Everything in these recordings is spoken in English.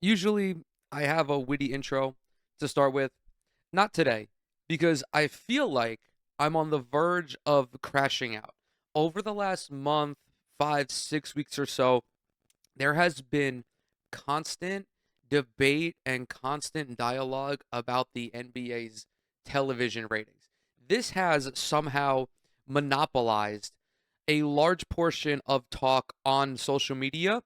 Usually, I have a witty intro to start with. Not today, because I feel like I'm on the verge of crashing out. Over the last month, 5, 6 weeks or so, there has been constant debate and constant dialogue about the NBA's television ratings. This has somehow monopolized a large portion of talk on social media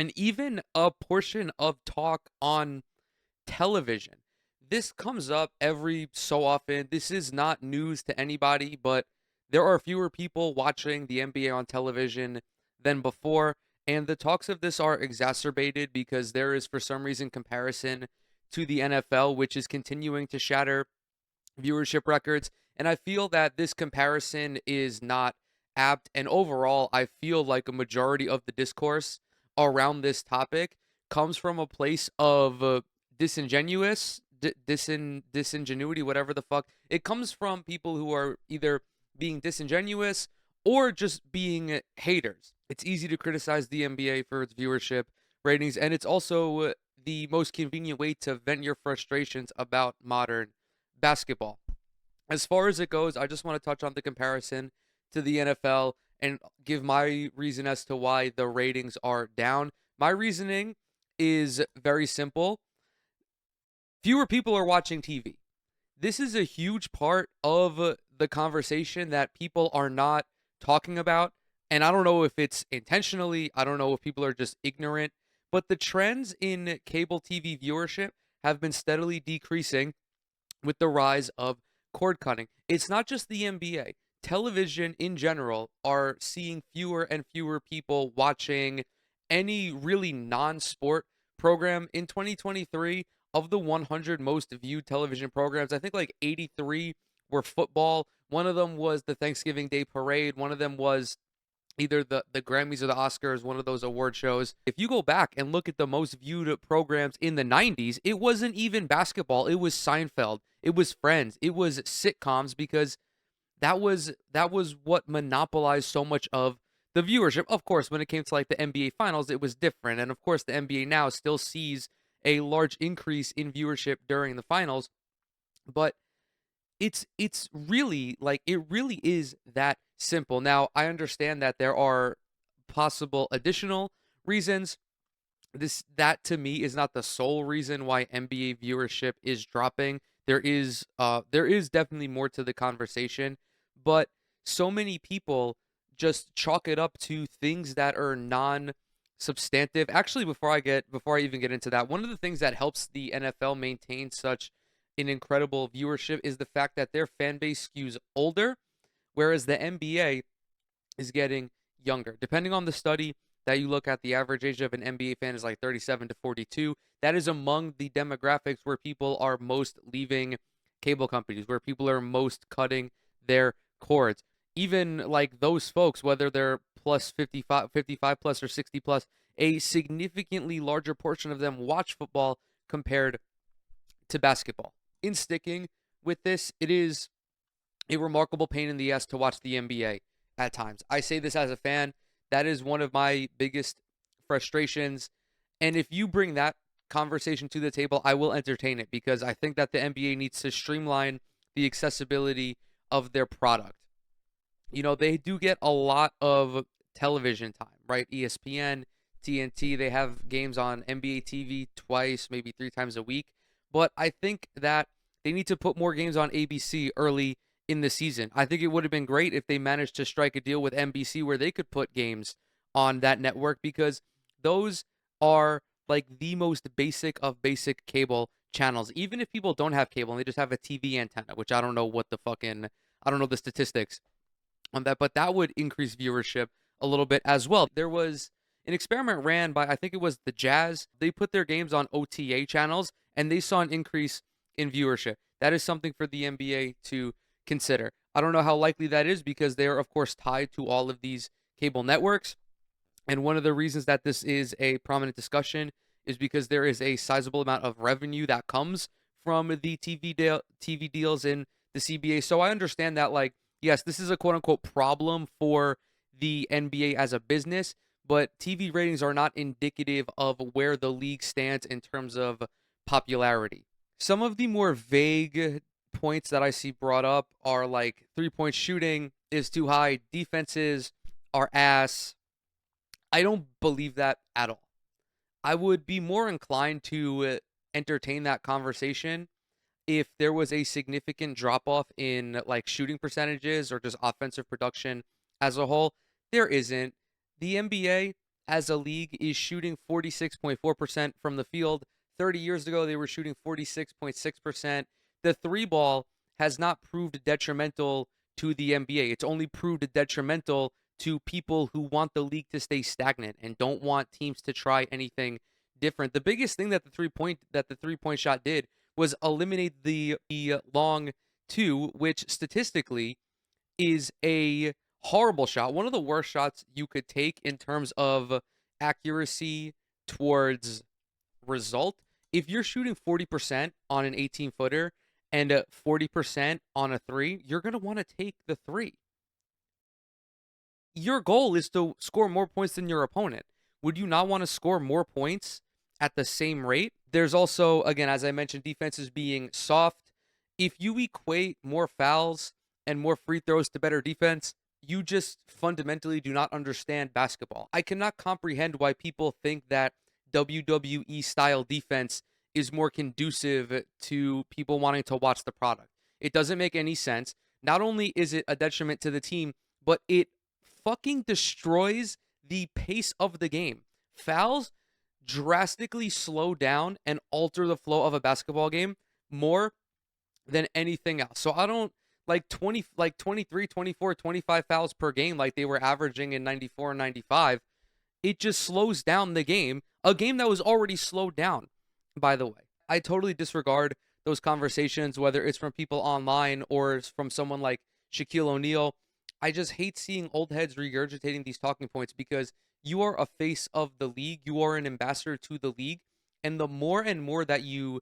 and even a portion of talk on television. This comes up every so often. This is not news to anybody, but there are fewer people watching the NBA on television than before. And the talks of this are exacerbated because there is, for some reason, comparison to the NFL, which is continuing to shatter viewership records. And I feel that this comparison is not apt. And overall, I feel like a majority of the discourse around this topic comes from a place of disingenuous, disingenuity, whatever the fuck. It comes from people who are either being disingenuous or just being haters. It's easy to criticize the NBA for its viewership ratings, and it's also the most convenient way to vent your frustrations about modern basketball. As far as it goes, I just want to touch on the comparison to the NFL and give my reason as to why the ratings are down. My reasoning is very simple. Fewer people are watching TV. This is a huge part of the conversation that people are not talking about. And I don't know if it's intentionally, I don't know if people are just ignorant, but the trends in cable TV viewership have been steadily decreasing with the rise of cord cutting. It's not just the NBA. Television in general are seeing fewer and fewer people watching any really non-sport program in 2023. Of the 100 most viewed television programs, I think like 83 were football. One of them was the Thanksgiving Day Parade. One of them was either the Grammys or the Oscars, one of those award shows. If you go back and look at the most viewed programs in the 90s, it wasn't even basketball. It was Seinfeld. It was Friends. It was sitcoms because that was what monopolized so much of the viewership. Of course, when it came to like the NBA finals, it was different. And of course, the NBA now still sees a large increase in viewership during the finals, but it's really like it really is that simple. Now, I understand that there are possible additional reasons. This that to me is not the sole reason why NBA viewership is dropping. There is definitely more to the conversation, but so many people just chalk it up to things that are non substantive. Actually, before I even get into that, one of the things that helps the NFL maintain such an incredible viewership is the fact that their fan base skews older, whereas the NBA is getting younger. Depending on the study that you look at, the average age of an NBA fan is like 37 to 42. That is among the demographics where people are most leaving cable companies, where people are most cutting their cords. Even like those folks, whether they're plus 55 plus or 60 plus, a significantly larger portion of them watch football compared to basketball. In sticking with this, it is a remarkable pain in the ass to watch the NBA at times. I say this as a fan. That is one of my biggest frustrations. And if you bring that conversation to the table, I will entertain it because I think that the NBA needs to streamline the accessibility of their product. You know, they do get a lot of television time, right? ESPN, TNT, they have games on NBA TV twice, maybe 3 times a week. But I think that they need to put more games on ABC early in the season. I think it would have been great if they managed to strike a deal with NBC where they could put games on that network because those are like the most basic of basic cable channels. Even if people don't have cable and they just have a TV antenna, which I don't know what the fucking I don't know the statistics on that, but that would increase viewership a little bit as well. There was an experiment ran by I think it was the Jazz. They put their games on OTA channels and they saw an increase in viewership. That is something for the NBA to consider. I don't know how likely that is because they are of course tied to all of these cable networks. And one of the reasons that this is a prominent discussion is because there is a sizable amount of revenue that comes from the TV deals in the CBA. So I understand that, like, yes, this is a quote unquote problem for the NBA as a business, but TV ratings are not indicative of where the league stands in terms of popularity. Some of the more vague points that I see brought up are like 3-point shooting is too high, defenses are ass. I don't believe that at all. I would be more inclined to entertain that conversation if there was a significant drop off in like shooting percentages or just offensive production as a whole. There isn't. The NBA as a league is shooting 46.4% from the field. 30 years ago, they were shooting 46.6%. The three ball has not proved detrimental to the NBA. It's only proved detrimental to people who want the league to stay stagnant and don't want teams to try anything different. The biggest thing that the 3-point shot did was eliminate the long two, which statistically is a horrible shot. One of the worst shots you could take in terms of accuracy towards result. If you're shooting 40% on an 18-footer and 40% on a three, you're going to want to take the three. Your goal is to score more points than your opponent. Would you not want to score more points at the same rate? There's also, again, as I mentioned, defenses being soft. If you equate more fouls and more free throws to better defense, you just fundamentally do not understand basketball. I cannot comprehend why people think that WWE style defense is more conducive to people wanting to watch the product. It doesn't make any sense. Not only is it a detriment to the team, but it fucking destroys the pace of the game. Fouls drastically slow down and alter the flow of a basketball game more than anything else. So I don't like 23, 24, 25 fouls per game like they were averaging in 94 and 95. It just slows down the game, a game that was already slowed down, by the way. I totally disregard those conversations, whether it's from people online or from someone like Shaquille O'Neal. I just hate seeing old heads regurgitating these talking points because you are a face of the league. You are an ambassador to the league. And the more and more that you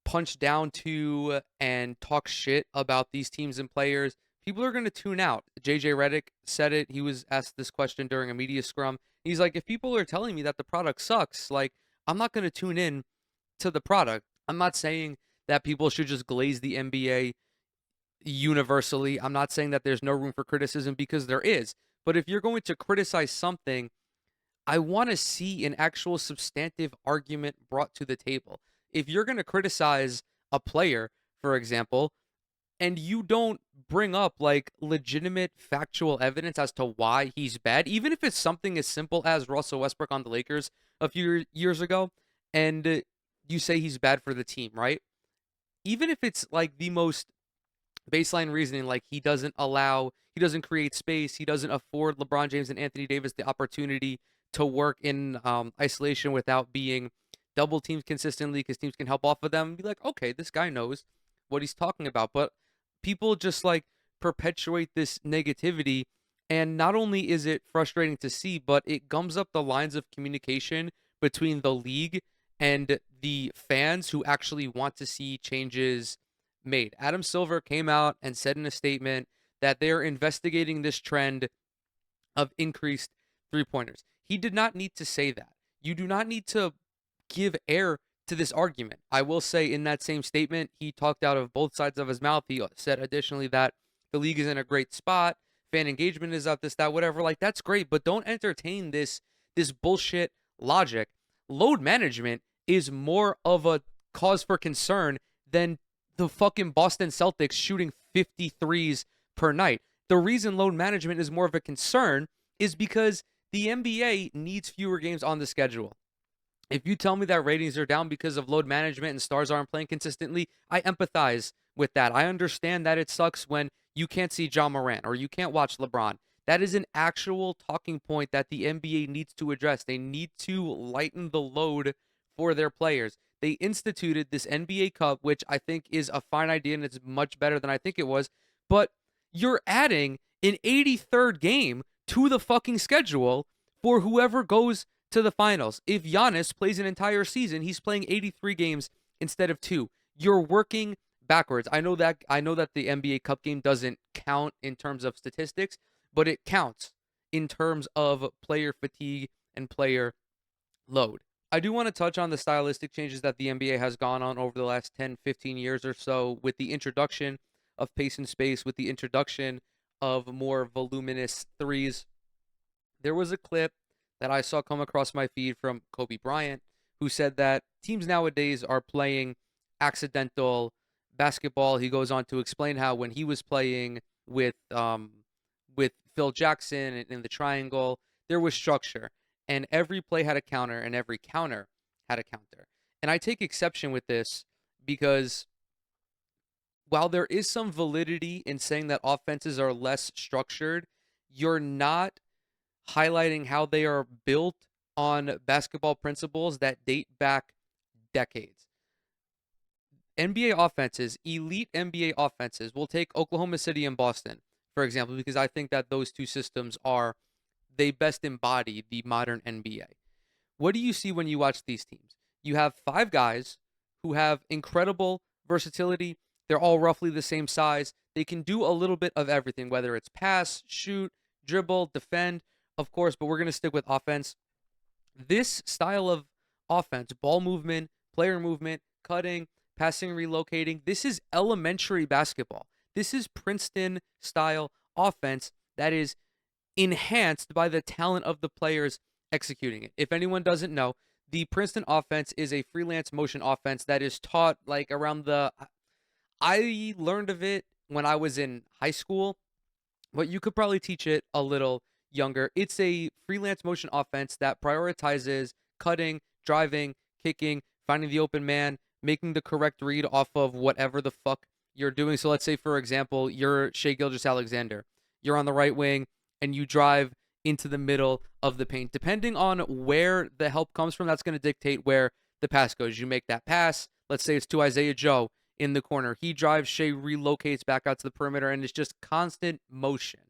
punch down to and talk shit about these teams and players, people are going to tune out. JJ Redick said it. He was asked this question during a media scrum. He's like, if people are telling me that the product sucks, like, I'm not going to tune in to the product. I'm not saying that people should just glaze the NBA universally. I'm not saying that there's no room for criticism because there is. But if you're going to criticize something, I want to see an actual substantive argument brought to the table. If you're going to criticize a player, for example, and you don't bring up like legitimate factual evidence as to why he's bad, even if it's something as simple as Russell Westbrook on the Lakers a few years ago, and you say he's bad for the team, right? Even if it's like the most baseline reasoning, like he doesn't create space, he doesn't afford LeBron James and Anthony Davis the opportunity to work in isolation without being double teamed consistently because teams can help off of them and be like, okay, this guy knows what he's talking about. But people just like perpetuate this negativity. And not only is it frustrating to see, but it gums up the lines of communication between the league and the fans who actually want to see changes made. Adam Silver came out and said in a statement that they're investigating this trend of increased three-pointers. He did not need to say that. You do not need to give air to this argument. I will say in that same statement, he talked out of both sides of his mouth. He said additionally that the league is in a great spot, fan engagement is up, this, that, whatever. Like, that's great, but don't entertain this bullshit logic. Load management is more of a cause for concern than the fucking Boston Celtics shooting 53s per night. The reason load management is more of a concern is because the NBA needs fewer games on the schedule. If you tell me that ratings are down because of load management and stars aren't playing consistently, I empathize with that. I understand that it sucks when you can't see John Morant or you can't watch LeBron. That is an actual talking point that the NBA needs to address. They need to lighten the load for their players. They instituted this NBA Cup, which I think is a fine idea and it's much better than I think it was. But you're adding an 83rd game to the fucking schedule for whoever goes to the finals. If Giannis plays an entire season, he's playing 83 games instead of 2. You're working backwards. I know that the NBA Cup game doesn't count in terms of statistics, but it counts. in terms of player fatigue and player load. I do want to touch on the stylistic changes that the NBA has gone on over the last 10, 15 years or so with the introduction of pace and space, with the introduction of more voluminous threes. There was a clip that I saw come across my feed from Kobe Bryant, who said that teams nowadays are playing accidental basketball. He goes on to explain how when he was playing with Phil Jackson in the triangle, there was structure, and every play had a counter, and every counter had a counter. And I take exception with this because while there is some validity in saying that offenses are less structured, you're not highlighting how they are built on basketball principles that date back decades. NBA offenses, elite NBA offenses, will take Oklahoma City and Boston, for example, because I think that those two systems they best embody the modern NBA. What do you see when you watch these teams? You have five guys who have incredible versatility. They're all roughly the same size. They can do a little bit of everything, whether it's pass, shoot, dribble, defend, of course, but we're going to stick with offense. This style of offense, ball movement, player movement, cutting, passing, relocating, this is elementary basketball. This is Princeton style offense that is enhanced by the talent of the players executing it. If anyone doesn't know, the Princeton offense is a freelance motion offense that is taught like around the. I learned of it when I was in high school, but you could probably teach it a little younger. It's a freelance motion offense that prioritizes cutting, driving, kicking, finding the open man, making the correct read off of whatever the fuck you're doing. So let's say, for example, you're Shea Gilgeous-Alexander. You're on the right wing and you drive into the middle of the paint. Depending on where the help comes from, that's going to dictate where the pass goes. You make that pass. Let's say it's to Isaiah Joe in the corner. He drives, Shea relocates back out to the perimeter, and it's just constant motion.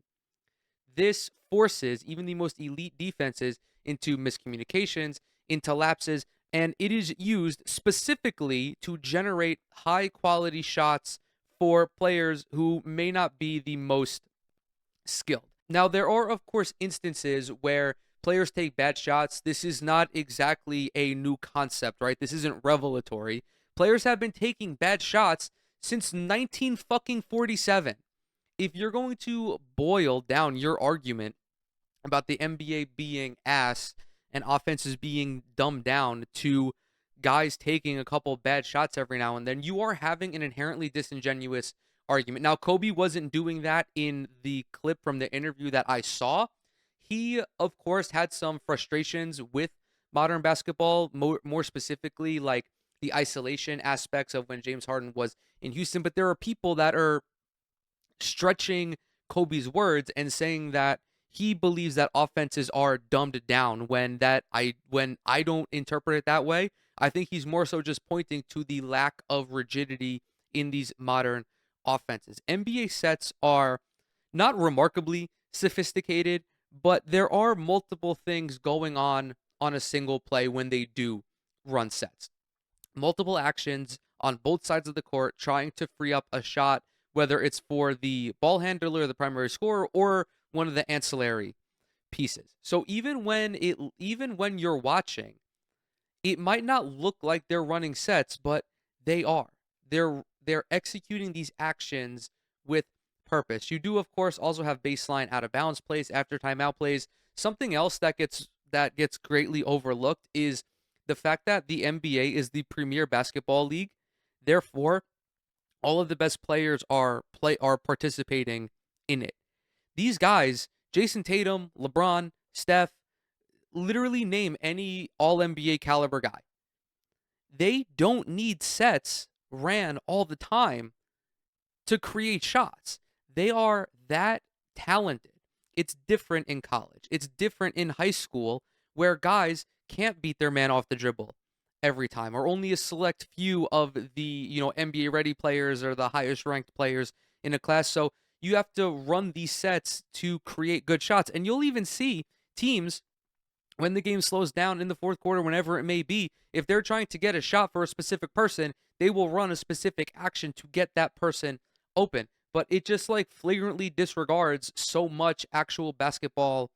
This forces even the most elite defenses into miscommunications, into lapses, and it is used specifically to generate high quality shots for players who may not be the most skilled. Now, there are, of course, instances where players take bad shots. This is not exactly a new concept, right? This isn't revelatory. Players have been taking bad shots since 1947. If you're going to boil down your argument about the NBA being ass and offenses being dumbed down to guys taking a couple bad shots every now and then, you are having an inherently disingenuous argument. Now, Kobe wasn't doing that in the clip from the interview that I saw. He, of course, had some frustrations with modern basketball, more specifically, like the isolation aspects of when James Harden was in Houston. But there are people that are stretching Kobe's words and saying that he believes that offenses are dumbed down when I don't interpret it that way. I think he's more so just pointing to the lack of rigidity in these modern offenses. NBA sets are not remarkably sophisticated, but there are multiple things going on a single play when they do run sets. Multiple actions on both sides of the court trying to free up a shot, whether it's for the ball handler, the primary scorer, or one of the ancillary pieces. So even when you're watching, it might not look like they're running sets, but they are. They're executing these actions with purpose. You do, of course, also have baseline out of bounds plays, after timeout plays. Something else that gets greatly overlooked is the fact that the NBA is the premier basketball league. Therefore, all of the best players are participating in it. These guys, Jason Tatum, LeBron, Steph, literally name any all NBA caliber guy. They don't need sets ran all the time to create shots. They are that talented. It's different in college. It's different in high school where guys can't beat their man off the dribble every time, or only a select few of the, NBA ready players or the highest ranked players in a class. So you have to run these sets to create good shots. And you'll even see teams when the game slows down in the fourth quarter, whenever it may be, if they're trying to get a shot for a specific person, they will run a specific action to get that person open. But it just like flagrantly disregards so much actual basketball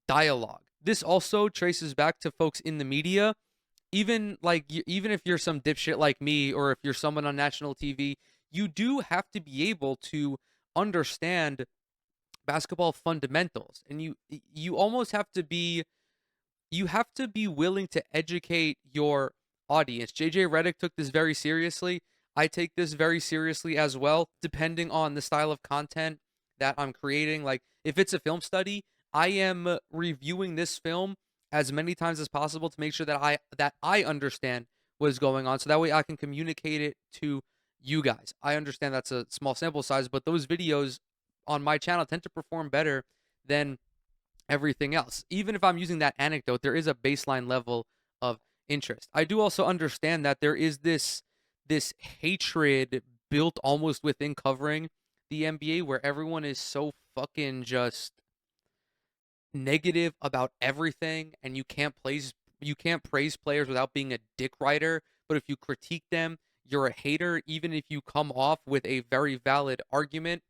dialogue. This also traces back to folks in the media. Even like even if you're some dipshit like me, or if you're someone on national TV, you do have to be able to understand basketball fundamentals, and you almost have to be willing to educate your audience. JJ Redick took this very seriously. I take this very seriously as well, depending on the style of content that I'm creating. Like, if it's a film study, I am reviewing this film as many times as possible to make sure that I understand what is going on, so that way I can communicate it to you guys. I understand that's a small sample size, but those videos on my channel tend to perform better than everything else. Even if I'm using that anecdote, there is a baseline level of interest. I do also understand that there is this hatred built almost within covering the NBA, where everyone is so fucking just negative about everything, and you can't praise players without being a dick writer. But if you critique them, you're a hater, even if you come off with a very valid argument.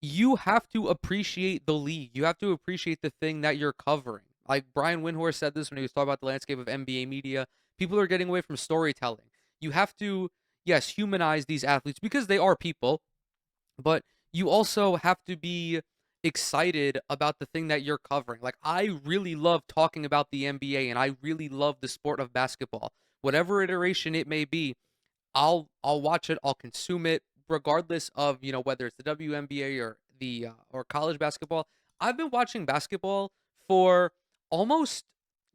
You have to appreciate the league. You have to appreciate the thing that you're covering. Like Brian Windhorst said this when he was talking about the landscape of NBA media. People are getting away from storytelling. You have to, yes, humanize these athletes because they are people, but you also have to be excited about the thing that you're covering. Like, I really love talking about the NBA, and I really love the sport of basketball. Whatever iteration it may be, I'll watch it, I'll consume it, regardless of whether it's the WNBA or the or college basketball. I've been watching basketball for almost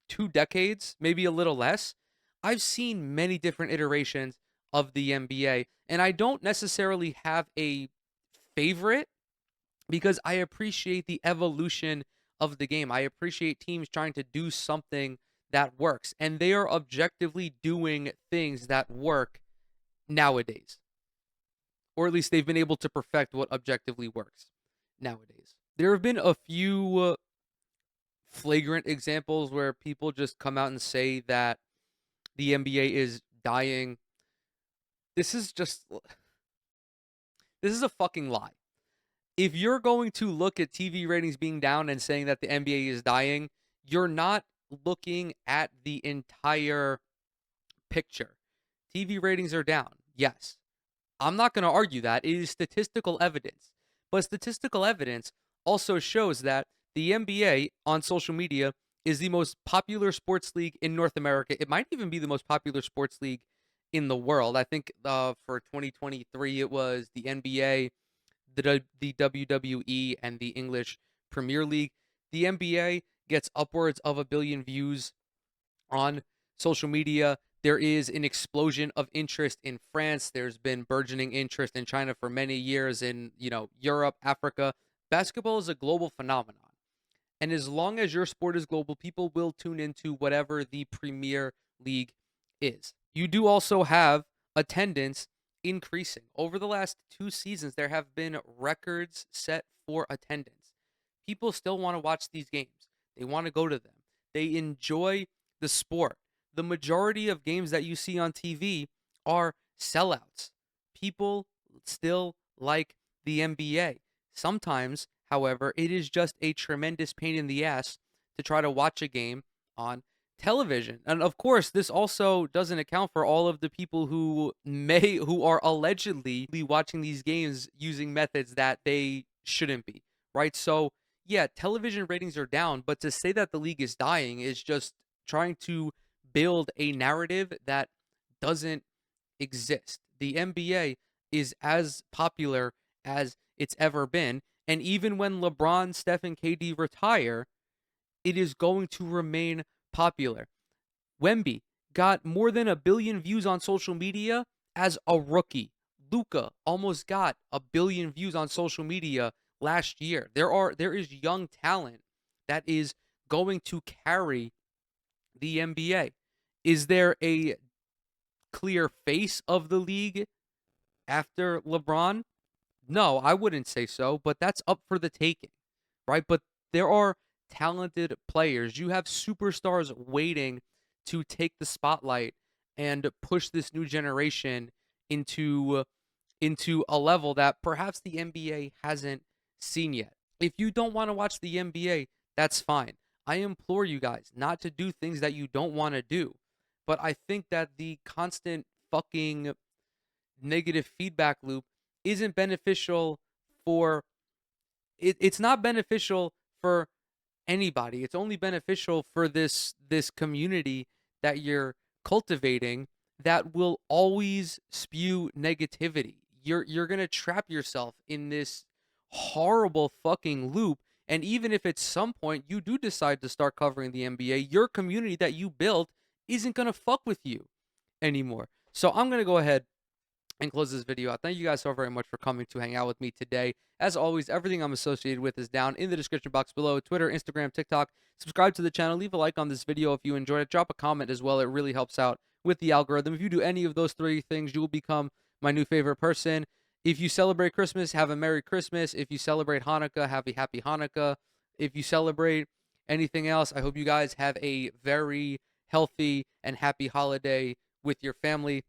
2 decades, maybe a little less. I've seen many different iterations of the NBA, and I don't necessarily have a favorite because I appreciate the evolution of the game. I appreciate teams trying to do something that works, and they are objectively doing things that work nowadays, or at least they've been able to perfect what objectively works nowadays. There have been a few flagrant examples where people just come out and say that the NBA is dying. This is just this is a fucking lie. If you're going to look at TV ratings being down and saying that the NBA is dying, you're not looking at the entire picture. TV ratings are down. Yes. I'm not going to argue that. It is statistical evidence. But statistical evidence also shows that the NBA on social media is the most popular sports league in North America. It might even be the most popular sports league in the world. I think for 2023, it was the NBA, the WWE, and the English Premier League. The NBA gets upwards of 1 billion views on social media. There is an explosion of interest in France. There's been burgeoning interest in China for many years, in Europe, Africa. Basketball is a global phenomenon. And as long as your sport is global, people will tune into whatever the Premier League is. You do also have attendance increasing. Over the last 2 seasons, there have been records set for attendance. People still want to watch these games. They want to go to them. They enjoy the sport. The majority of games that you see on TV are sellouts. People still like the NBA. Sometimes, however, it is just a tremendous pain in the ass to try to watch a game on television. And of course, this also doesn't account for all of the people who are allegedly watching these games using methods that they shouldn't be, right? So, yeah, television ratings are down, but to say that the league is dying is just trying to build a narrative that doesn't exist. The NBA is as popular as it's ever been, and even when LeBron, Steph, and KD retire, it is going to remain popular. Wemby got more than 1 billion views on social media as a rookie. Luka almost got 1 billion views on social media last year. There is young talent that is going to carry the NBA. Is there a clear face of the league after LeBron? No, I wouldn't say so, but that's up for the taking, right? But there are talented players. You have superstars waiting to take the spotlight and push this new generation into a level that perhaps the NBA hasn't seen yet. If you don't want to watch the NBA, That's fine. I implore you guys not to do things that you don't want to do. But I think that the constant fucking negative feedback loop isn't beneficial for it's not beneficial for anybody. It's only beneficial for this community that you're cultivating that will always spew negativity. You're going to trap yourself in this horrible fucking loop, and even if at some point you do decide to start covering the NBA, your community that you built isn't going to fuck with you anymore. So I'm going to go ahead and close this video out. Thank you guys so very much for coming to hang out with me today. As always, everything I'm associated with is down in the description box below. Twitter, Instagram, TikTok. Subscribe to the channel. Leave a like on this video if you enjoyed it. Drop a comment as well. It really helps out with the algorithm. If you do any of those three things, you will become my new favorite person. If you celebrate Christmas, have a Merry Christmas. If you celebrate Hanukkah, have a Happy Hanukkah. If you celebrate anything else, I hope you guys have a very healthy and happy holiday with your family,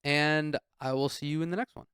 and I will see you in the next one.